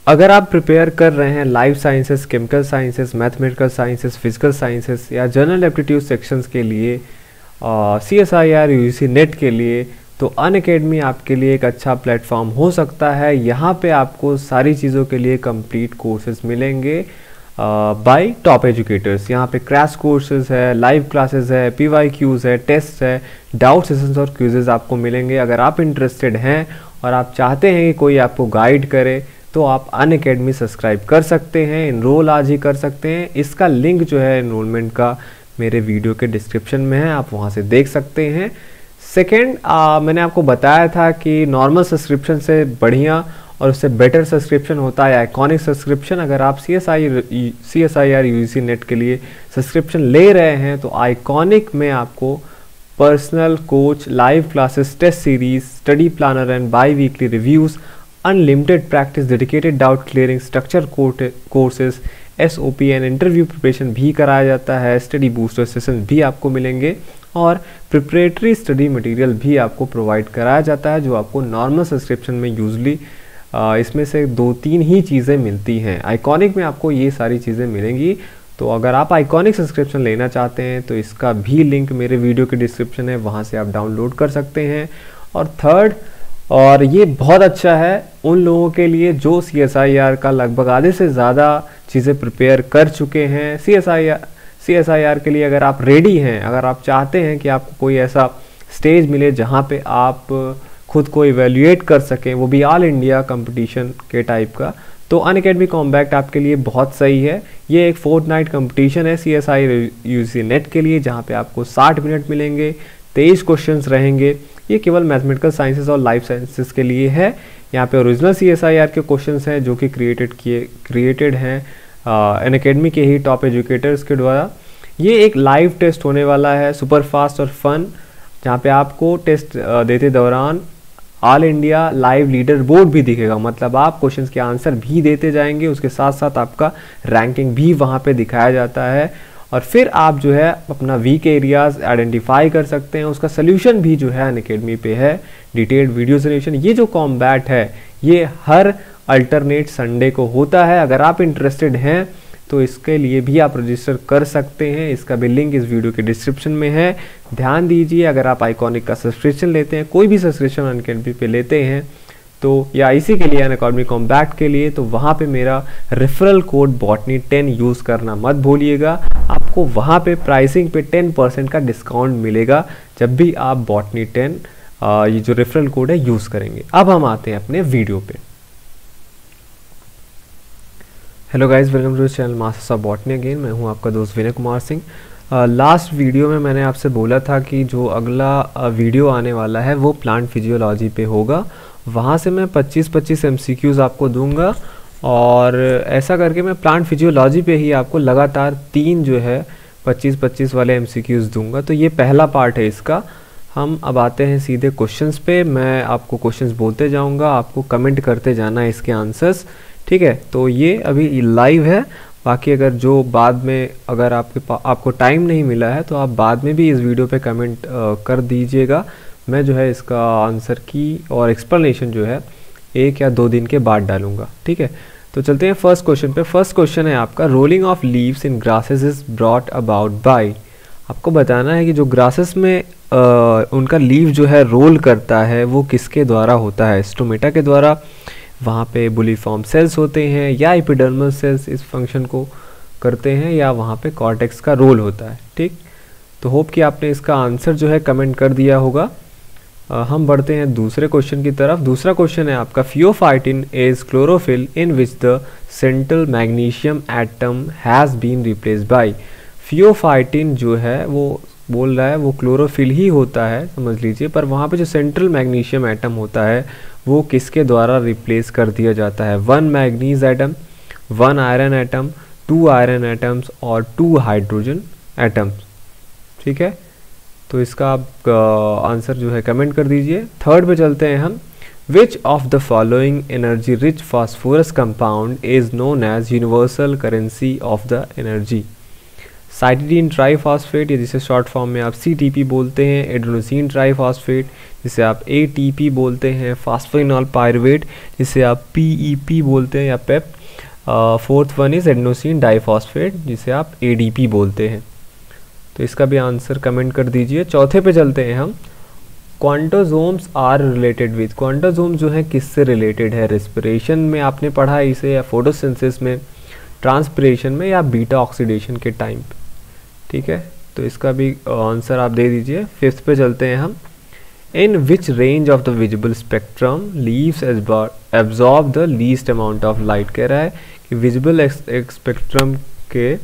अगर आप प्रिपेयर कर रहे हैं life sciences, chemical sciences, mathematical sciences, physical sciences या जनरल एप्टीट्यूड सेक्शंस के लिए, CSIR UGC नेट के लिए, तो अनअकैडमी आपके लिए एक अच्छा प्लेटफॉर्म हो सकता है। यहाँ पे आपको सारी चीज़ों के लिए कंप्लीट कोर्सेज मिलेंगे बाय टॉप एजुकेटर्स। यहाँ पे क्रैश कोर्सेज है, लाइव क्लासेस है, PYQs है, टेस्ट है, डाउट सेशंस और क्विजेज आपको मिलेंगे। अगर आप इंटरेस्टेड हैं और आप चाहते हैं कि कोई आपको गाइड करे, तो आप अनअकैडमी सब्सक्राइब कर सकते हैं, इनरोल आज ही कर सकते हैं। इसका लिंक जो है इनरोलमेंट का मेरे वीडियो के डिस्क्रिप्शन में है, आप वहाँ से देख सकते हैं। सेकेंड, मैंने आपको बताया था कि नॉर्मल सब्सक्रिप्शन से बढ़िया और उससे बेटर सब्सक्रिप्शन होता है आइकॉनिक सब्सक्रिप्शन। अगर आप CSIR UGC नेट के लिए सब्सक्रिप्शन ले रहे हैं, तो आइकॉनिक में आपको personal coach, live classes, test series, study planner and biweekly reviews, unlimited practice, dedicated doubt clearing, structure courses, SOP and interview preparation भी कराया जाता है। स्टडी बूस्टर सेशन भी आपको मिलेंगे और प्रिपरेटरी स्टडी मटेरियल भी आपको प्रोवाइड कराया जाता है, जो आपको नॉर्मल सब्सक्रिप्शन में यूजली इसमें से 2-3 ही चीज़ें मिलती हैं। आइकॉनिक में आपको ये सारी चीज़ें मिलेंगी। तो अगर आप आइकॉनिक सब्सक्रिप्शन लेना चाहते हैं तो इसका भी लिंक मेरे वीडियो के डिस्क्रिप्शन है, वहाँ से आप डाउनलोड कर सकते हैं। और थर्ड, और ये बहुत अच्छा है उन लोगों के लिए जो CSIR का लगभग आधे से ज़्यादा चीज़ें प्रिपेयर कर चुके हैं। CSIR के लिए अगर आप रेडी हैं, अगर आप चाहते हैं कि आपको कोई ऐसा स्टेज मिले जहाँ पे आप खुद को इवेल्युएट कर सकें, वो भी ऑल इंडिया कंपटीशन के टाइप का, तो अनअकैडमी कॉम्बैक्ट आपके लिए बहुत सही है। ये एक फोर्टनाइट कंपटीशन है CSIR UGC नेट के लिए, जहाँ पे आपको 60 मिनट मिलेंगे, 23 क्वेश्चंस रहेंगे। ये केवल मैथमेटिकल साइंसेस और लाइफ साइंसेस के लिए है। यहाँ पे ओरिजिनल CSIR के क्वेश्चंस हैं जो कि क्रिएटेड हैं अनअकैडमी के ही टॉप एजुकेटर्स के द्वारा। ये एक लाइव टेस्ट होने वाला है, सुपर फास्ट और फन, जहाँ पे आपको टेस्ट देते दौरान all India live leader board भी दिखेगा। मतलब आप क्वेश्चंस के आंसर भी देते जाएंगे, उसके साथ साथ आपका रैंकिंग भी वहाँ पे दिखाया जाता है। और फिर आप जो है अपना वीक एरियाज आइडेंटिफाई कर सकते हैं। उसका सोल्यूशन भी जो है अनअकैडमी पे है, डिटेल्ड वीडियो सोल्यूशन। ये जो कॉम्बैट है ये हर अल्टरनेट संडे को होता है। अगर आप इंटरेस्टेड हैं तो इसके लिए भी आप रजिस्टर कर सकते हैं। इसका भी लिंक इस वीडियो के डिस्क्रिप्शन में है। ध्यान दीजिए, अगर आप आइकॉनिक का सब्सक्रिप्शन लेते हैं, कोई भी सब्सक्रिप्शन अनअकैडमी पे लेते हैं, तो या इसी के लिए अनअकैडमी कॉम्बैक्ट के लिए, तो वहाँ पे मेरा रेफरल कोड botany10 यूज़ करना मत भूलिएगा। आपको वहाँ पे प्राइसिंग पे 10% का डिस्काउंट मिलेगा जब भी आप botany10 ये जो रेफरल कोड है यूज़ करेंगे। अब हम आते हैं अपने वीडियो पे। Hello guys, welcome to channel masters of botany again. मैं हूं आपका दोस्त विनय कुमार सिंह। लास्ट वीडियो में मैंने आपसे बोला था कि जो अगला वीडियो आने वाला है वो प्लांट फिजियोलॉजी पे होगा। वहाँ से मैं 25-25 MCQs आपको दूंगा और ऐसा करके मैं प्लांट फिजियोलॉजी पे ही आपको लगातार 3 जो है 25-25 वाले MCQs दूंगा। तो ये पहला पार्ट है इसका। हम अब आते हैं सीधे क्वेश्चंस पे। मैं आपको क्वेश्चंस बोलते जाऊंगा, आपको कमेंट करते जाना है इसके आंसर्स, ठीक है। तो ये अभी लाइव है। बाकी अगर जो बाद में अगर आपको टाइम नहीं मिला है तो आप बाद में भी इस वीडियो पे कमेंट कर दीजिएगा। मैं जो है इसका आंसर की और एक्सप्लेनेशन जो है 1 या 2 दिन के बाद डालूंगा, ठीक है। तो चलते हैं फर्स्ट क्वेश्चन पे। फर्स्ट क्वेश्चन है आपका, rolling of leaves in grasses is brought about by. आपको बताना है कि जो ग्रासेस में उनका लीव जो है रोल करता है वो किसके द्वारा होता है। स्टोमेटा के द्वारा, वहाँ पे बुलीफॉर्म सेल्स होते हैं, या एपिडर्मल सेल्स इस फंक्शन को करते हैं, या वहाँ पे कॉर्टेक्स का रोल होता है, ठीक। तो होप कि आपने इसका आंसर जो है कमेंट कर दिया होगा। हम बढ़ते हैं दूसरे क्वेश्चन की तरफ। दूसरा क्वेश्चन है आपका, pheophytin is chlorophyll in which the central magnesium atom has been replaced by. Pheophytin जो है वो बोल रहा है वो क्लोरोफिल ही होता है, समझ लीजिए, पर वहाँ पे जो सेंट्रल मैग्नीशियम एटम होता है वो किसके द्वारा रिप्लेस कर दिया जाता है। 1 manganese atom, 1 iron atom, 2 iron atoms और 2 हाइड्रोजन एटम्स, ठीक है। तो इसका आप आंसर जो है कमेंट कर दीजिए। थर्ड पे चलते हैं हम। Which of the following energy rich phosphorus compound is known as universal currency of the energy. Cytidine triphosphate, या जिसे शॉर्ट फॉर्म में आप CTP बोलते हैं, एडेनोसिन ट्राईफॉस्फेट जिसे आप ATP बोलते हैं, फास्फेनॉल पायरुवेट जिसे आप PEP बोलते हैं या PEP, fourth one is adenosine diphosphate जिसे आप ADP बोलते हैं। तो इसका भी आंसर कमेंट कर दीजिए। चौथे पे चलते हैं हम। क्वांटोसोम्स आर रिलेटेड विद, क्वांटोसोम जो है किससे रिलेटेड है? रेस्पिरेशन में आपने पढ़ा है इसे, या फोटोसिंथेसिस में, ट्रांसपिरेशन में, या बीटा ऑक्सीडेशन के टाइम पे। ठीक है, तो इसका भी आंसर आप दे दीजिए। फिफ्थ पे चलते हैं हम। In which range of the visible spectrum leaves absorb the least amount of light. कह रहा है कि विजिबल स्पेक्ट्रम के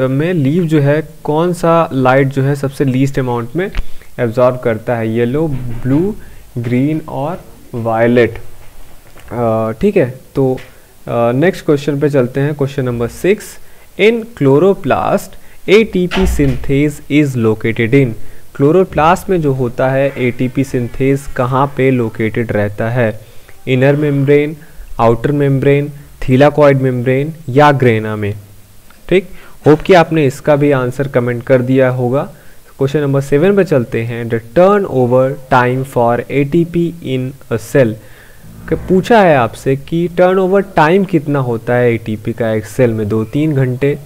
में लीव जो है कौन सा लाइट जो है सबसे लीस्ट अमाउंट में एब्जॉर्ब करता है? येलो, ब्लू, ग्रीन और वायलेट। ठीक है, तो नेक्स्ट क्वेश्चन पे चलते हैं। Question number 6। In chloroplast ATP synthase is located in. Chloroplast में जो होता है ATP सिंथेज कहाँ पे लोकेटेड रहता है? Inner membrane, outer membrane, thylakoid membrane या ग्रेना में। ठीक, होप कि आपने इसका भी आंसर कमेंट कर दिया होगा। क्वेश्चन नंबर 7 पे चलते हैं। The turn over time for ATP in a cell. पूछा है आपसे कि टर्न ओवर टाइम कितना होता है ATP का एक सेल में? 2-3 घंटे,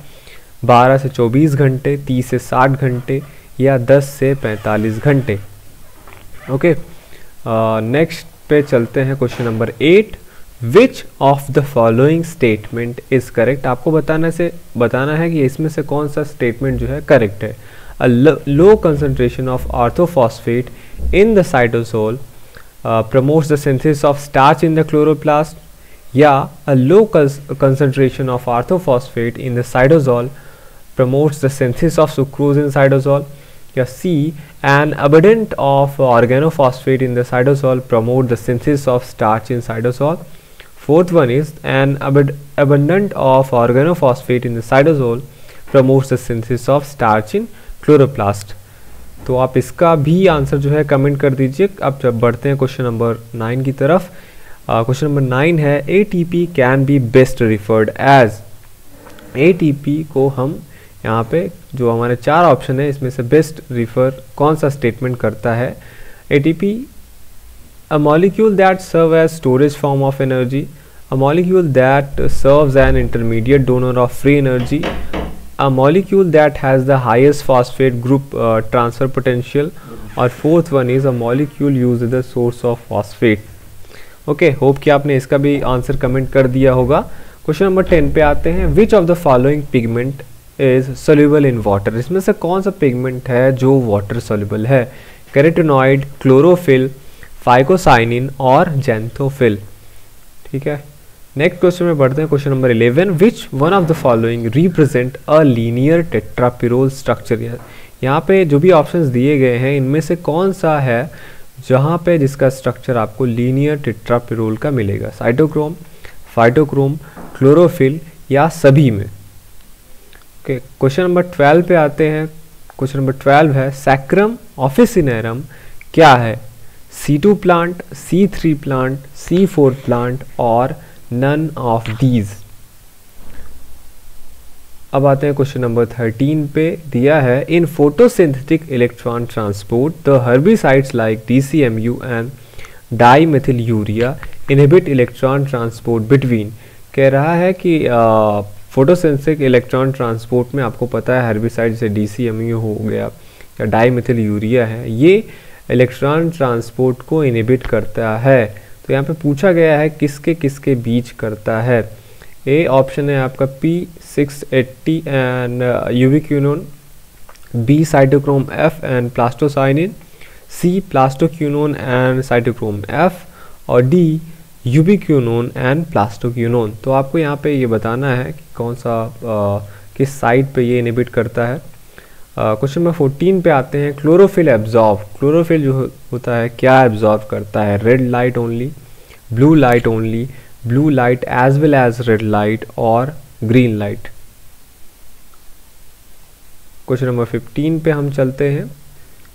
12 से 24 घंटे, 30 से 60 घंटे या 10 से 45 घंटे। ओके, नेक्स्ट पे चलते हैं। Question number 8। Which of the following statement is correct. आपको बताना है कि इसमें से कौन सा स्टेटमेंट जो है करेक्ट है। A low concentration of orthophosphate in the cytosol promotes the synthesis of starch in the chloroplast, या a low concentration of orthophosphate in the cytosol promotes the synthesis of sucrose in cytosol, या C, an abundance of organophosphate in the cytosol promote the synthesis of starch in cytosol. Fourth one is an abundance of organophosphate in the cytosol promotes the synthesis of starch in chloroplast. तो आप इसका भी answer जो है comment कर दीजिए। अब जब बढ़ते हैं क्वेश्चन नंबर 9 की तरफ। क्वेश्चन नंबर 9 है ATP can be best referred as. ATP को हम यहाँ पे जो हमारे 4 ऑप्शन है इसमें से बेस्ट रिफर कौन सा स्टेटमेंट करता है? ATP a molecule that serve as storage form of energy, a molecule that serves an intermediate donor of free energy, a molecule that has the highest phosphate group transfer potential, और fourth one is a molecule used as the source of phosphate. Okay, hope कि आपने इसका भी answer comment कर दिया होगा। Question number 10 पे आते हैं। Which of the following pigment is soluble in water. इसमें से कौन सा पिगमेंट है जो वाटर सोल्यूबल है? कैरोटिनॉइड, क्लोरोफिल, फाइकोसाइनिन और जेंथोफिल। ठीक है, नेक्स्ट क्वेश्चन में बढ़ते हैं। Question number 11। Which one of the following represent a linear tetrapyrrole structure. यहाँ पे जो भी ऑप्शंस दिए गए हैं इनमें से कौन सा है जहाँ पे जिसका स्ट्रक्चर आपको लीनियर टेट्रापिरोल का मिलेगा? साइटोक्रोम, फाइटोक्रोम, क्लोरोफिल या सभी में। ओके, क्वेश्चन नंबर 12 पे आते हैं। क्वेश्चन नंबर 12 है सैक्रम ऑफिसिनेरम क्या है? C2 plant, C3 plant, C4 plant और नन ऑफ दीज। अब आते हैं क्वेश्चन नंबर 13 पे। दिया है इन photosynthetic electron transport the herbicides like DCMU and dimethyl urea inhibit electron transport between. कह रहा है कि फोटोसिंथेटिक इलेक्ट्रॉन ट्रांसपोर्ट में आपको पता है हर्बिसाइड जैसे DCMU हो गया या डाईमेथिल यूरिया है, ये इलेक्ट्रॉन ट्रांसपोर्ट को इनहिबिट करता है। तो यहाँ पे पूछा गया है किसके किसके बीच करता है। ए ऑप्शन है आपका P680 and ubiquinone, B cytochrome F and plastocyanin, C plastoquinone and cytochrome F और डी यूबिक्विनोन एंड प्लास्टोक्विनोन। तो आपको यहाँ पे ये बताना है कि कौन सा किस साइड पे ये इनहिबिट करता है। क्वेश्चन नंबर 14 पे आते हैं। क्लोरोफिल एब्जॉर्ब, क्लोरोफिल जो होता है क्या एब्जॉर्ब करता है? Red light only, blue light only, blue light as well as red light और ग्रीन लाइट। क्वेश्चन नंबर 15 पे हम चलते हैं।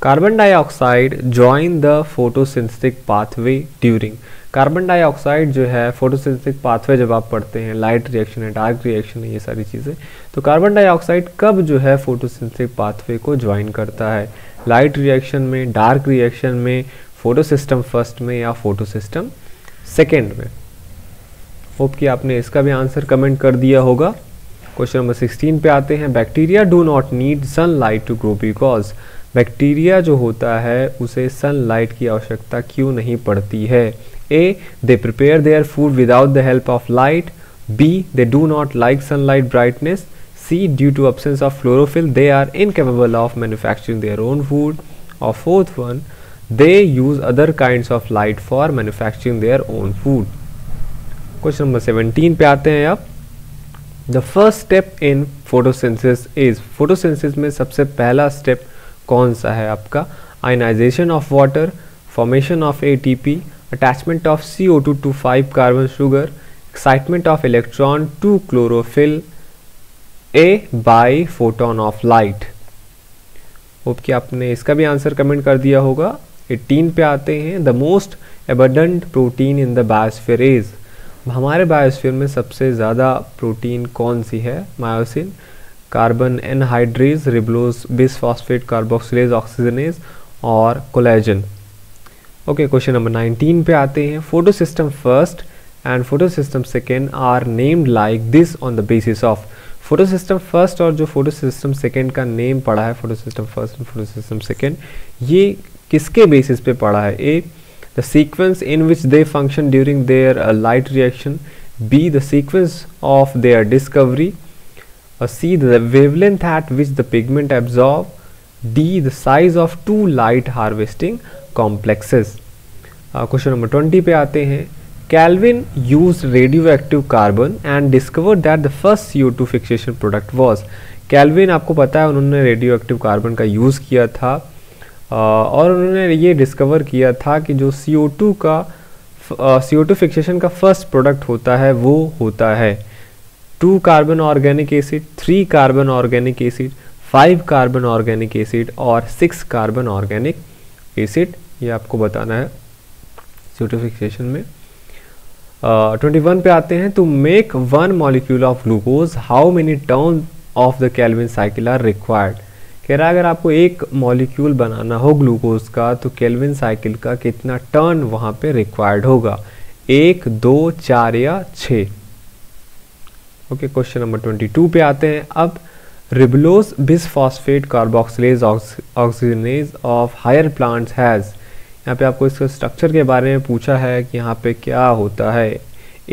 Carbon dioxide join the photosynthetic pathway during. Carbon dioxide जो है फोटोसिंथेटिक पाथवे जब आप पढ़ते हैं, लाइट रिएक्शन है, डार्क रिएक्शन है, ये सारी चीज़ें, तो कार्बन डाइऑक्साइड कब जो है फोटोसिंथेटिक पाथवे को ज्वाइन करता है? लाइट रिएक्शन में, डार्क रिएक्शन में, फोटोसिस्टम फर्स्ट में या फोटोसिस्टम सेकेंड में? होप कि आपने इसका भी आंसर कमेंट कर दिया होगा। क्वेश्चन नंबर 16 पे आते हैं। Bacteria do not need sunlight to grow because. Bacteria जो होता है उसे सनलाइट की आवश्यकता क्यों नहीं पड़ती है? A, they prepare their food without the help of light. B, they do not like sunlight brightness. C, due to absence of chlorophyll they are incapable of manufacturing their own food. और fourth one, they use other kinds of light for manufacturing their own food. Question number 17 पे आते हैं अब। The first step in photosynthesis is. Photosynthesis में सबसे पहला step कौन सा है आपका? Ionization of water, formation of ATP, attachment of CO2 to 5 carbon sugar, excitement of electron to chlorophyll, A, by photon of light. Hope कि आपने इसका भी आंसर कमेंट कर दिया होगा। 18 पे आते हैं। The most abundant protein in the biosphere is. हमारे बायोस्फीयर में सबसे ज़्यादा प्रोटीन कौन सी है? Myosin, carbon anhydrase, ribulose, bisphosphate, carboxylase, oxygenase और कोलेजन। ओके, क्वेश्चन नंबर 19 पे आते हैं। Photosystem first and photosystem second are named like this on the basis of. Photosystem first और जो फोटोसिस्टम सेकेंड का नेम पड़ा है, photosystem first and photosystem second, ये किसके बेसिस पे पड़ा है? ए, the sequence in which they function during their light reaction. B, the sequence of their discovery. C, the wavelength at which the pigment absorb. D, the size of two light harvesting complexes. Question number 20 पे आते हैं। Kelvin used radioactive carbon and discovered that the first CO2 fixation product was. Kelvin आपको पता है उन्होंने radioactive carbon का use किया था और उन्होंने ये डिस्कवर किया था कि जो CO2 फिक्सेशन का फर्स्ट प्रोडक्ट होता है वो होता है 2 carbon organic acid, 3 carbon organic acid, 5 carbon organic acid और 6 कार्बन ऑर्गेनिक एसिड। ये आपको बताना है CO2 फिक्सेशन में। 21 पे आते हैं। To make 1 molecule of glucose how many turn of the Calvin cycle are required. कह रहा है अगर आपको एक मॉलिक्यूल बनाना हो ग्लूकोज का तो केल्विन साइकिल का कितना टर्न वहाँ पे रिक्वायर्ड होगा? 1, 2, 4 या 6। ओके, क्वेश्चन नंबर 22 पे आते हैं अब। Ribulose bisphosphate carboxylase oxygenase of higher plants has. यहाँ पे आपको इसके स्ट्रक्चर के बारे में पूछा है कि यहाँ पे क्या होता है।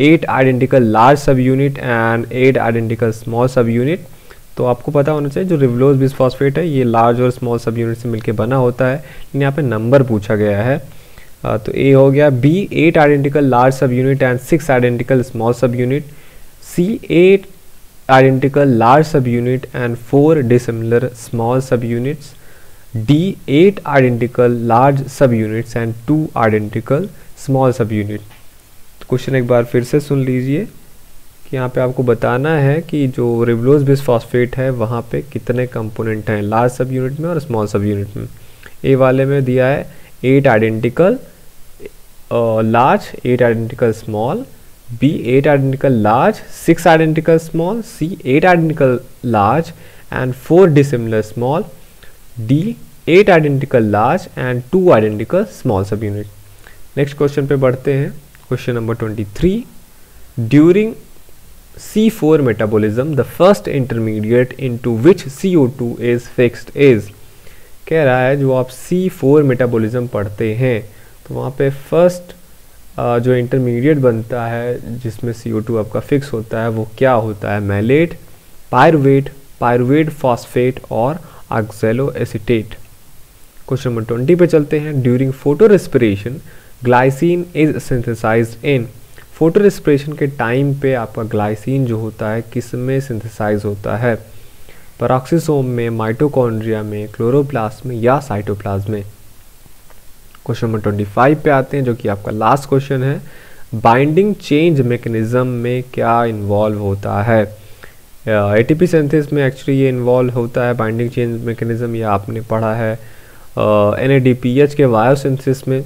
8 identical large subunit and 8 identical small सब यूनिट। तो आपको पता होना चाहिए जो रिबोलोज बिसफॉस्फेट है ये लार्ज और स्मॉल सब यूनिट से मिलकर बना होता है, लेकिन यहाँ पे नंबर पूछा गया है। तो ए हो गया। B, 8 identical large subunit and 6 identical small subunit. C, 8 identical large subunit and 4 dissimilar small subunits. D, 8 identical large subunits and 2 identical small subunit. Question एक बार फिर से सुन लीजिए कि यहाँ पे आपको बताना है कि जो रिबोलोज बिसफॉस्फेट है वहाँ पे कितने कंपोनेंट हैं लार्ज सब यूनिट में और स्मॉल सब यूनिट में। ए वाले में दिया है 8 identical large, 8 identical small. B, 8 identical large, 6 identical small. C, 8 identical large and 4 dissimilar small. D, 8 identical large and 2 identical small subunit. Next question पे बढ़ते हैं। Question number 23। During C4 metabolism, the first intermediate into which CO2 is fixed is। कह रहा है जो आप C4 metabolism पढ़ते हैं तो वहाँ पे फर्स्ट जो इंटरमीडिएट बनता है जिसमें CO2 आपका फिक्स होता है वो क्या होता है? मैलेट, पायरुवेट, पायरुवेट फॉस्फेट और ऑक्सैलो एसीटेट। क्वेश्चन नंबर 20 पे चलते हैं। During photorespiration glycine is synthesized in. Photorespiration के टाइम पे आपका ग्लाइसिन जो होता है किस में सिंथेसाइज होता है? पेरोक्सिसोम में, माइटोकॉन्ड्रिया में, क्लोरोप्लास्ट में या साइटोप्लाज्म में। क्वेश्चन नंबर 25 पे आते हैं जो कि आपका लास्ट क्वेश्चन है। बाइंडिंग चेंज मैकेनिज्म में क्या इन्वॉल्व होता है? एटीपी सिंथेसिस में एक्चुअली ये इन्वॉल्व होता है बाइंडिंग चेंज मैकेनिज्म, ये आपने पढ़ा है। NADPH के बायोसिंथेसिस में,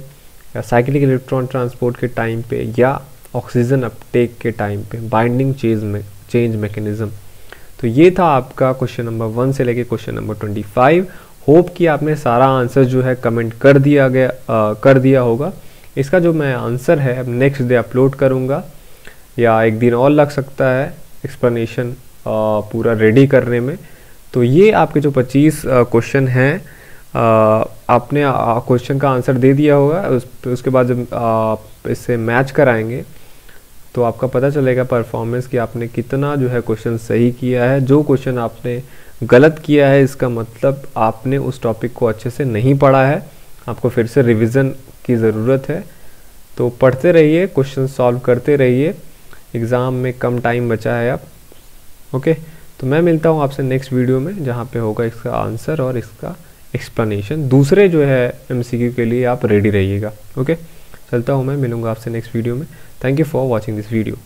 या साइक्लिक इलेक्ट्रॉन ट्रांसपोर्ट के टाइम पे, या ऑक्सीजन अपटेक के टाइम पे, बाइंडिंग चेंज मैकेनिज्म। तो ये था आपका क्वेश्चन नंबर 1 से लेके क्वेश्चन नंबर 25। होप कि आपने सारा आंसर जो है कमेंट कर दिया होगा। इसका जो मैं आंसर है अब नेक्स्ट डे अपलोड करूँगा, या एक दिन और लग सकता है एक्सप्लेनेशन पूरा रेडी करने में। तो ये आपके जो 25 क्वेश्चन हैं, आपने क्वेश्चन का आंसर दे दिया होगा। उसके बाद जब आप इससे मैच कराएंगे तो आपका पता चलेगा परफॉर्मेंस कि आपने कितना जो है क्वेश्चन सही किया है। जो क्वेश्चन आपने गलत किया है इसका मतलब आपने उस टॉपिक को अच्छे से नहीं पढ़ा है, आपको फिर से रिवीजन की ज़रूरत है। तो पढ़ते रहिए, क्वेश्चन सॉल्व करते रहिए, एग्ज़ाम में कम टाइम बचा है अब। ओके, तो मैं मिलता हूँ आपसे नेक्स्ट वीडियो में, जहाँ पे होगा इसका आंसर और इसका एक्सप्लेनेशन। दूसरे जो है MCQ के लिए आप रेडी रहिएगा। ओके, चलता हूँ मैं, मिलूँगा आपसे नेक्स्ट वीडियो में। Thank you for watching this video.